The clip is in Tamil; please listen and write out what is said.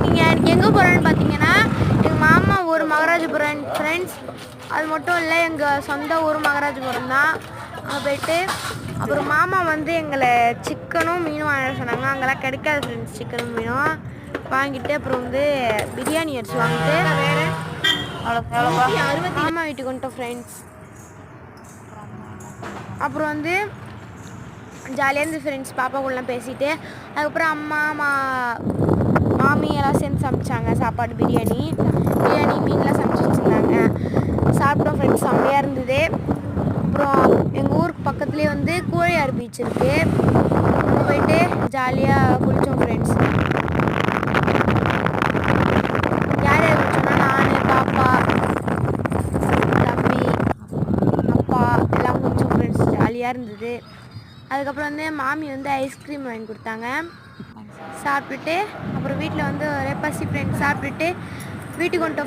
நீங்கள் எங்கே போகிறேன்னு பார்த்தீங்கன்னா எங்கள் மாமா ஊர் மகாராஜபுரம் ஃப்ரெண்ட்ஸ். அது மட்டும் இல்லை எங்கள் சொந்த ஊர் மகாராஜபுரம் தான். அங்கே போயிட்டு அப்புறம் மாமா வந்து எங்களை சிக்கனும் மீனும் வாங்கிட சொன்னாங்க. அங்கெல்லாம் கிடைக்காது ஃப்ரெண்ட்ஸ், சிக்கனும் மீனும் வாங்கிட்டு அப்புறம் வந்து பிரியாணி அரிசி வாங்கிட்டு வேறு மாமா வீட்டுக்கு வந்துட்டோம் ஃப்ரெண்ட்ஸ். அப்புறம் வந்து ஜாலியாக இருந்து ஃப்ரெண்ட்ஸ், பாப்பா கூடலாம் பேசிட்டு அதுக்கப்புறம் அம்மா மாமி எல்லாம் சேர்ந்து சமைச்சாங்க சாப்பாடு, பிரியாணி மீன்லாம் சமைச்சு வச்சுருந்தாங்க. சாப்பிட்டோம் ஃப்ரெண்ட்ஸ், செம்மையாக இருந்தது. அப்புறம் எங்கள் ஊருக்கு பக்கத்துலேயே வந்து கோழியார் பீச் இருக்குது. அங்கே போயிட்டு ஜாலியாக குளித்தோம் ஃப்ரெண்ட்ஸ். யார் யார் குளிச்சோன்னா நான், பாப்பா, தம்பி, அப்பா எல்லாம் குளித்தோம் ஃப்ரெண்ட்ஸ், ஜாலியாக இருந்தது. அதுக்கப்புறம் வந்து மாமி வந்து ஐஸ்கிரீம் வாங்கி கொடுத்தாங்க. சாப்பிட்டுட்டு அப்புறம் வீட்டில் வந்து ஒரே பசி ஃப்ரெண்ட்ஸ். சாப்பிட்டுட்டு வீட்டுக்கு வந்துட்டோம்.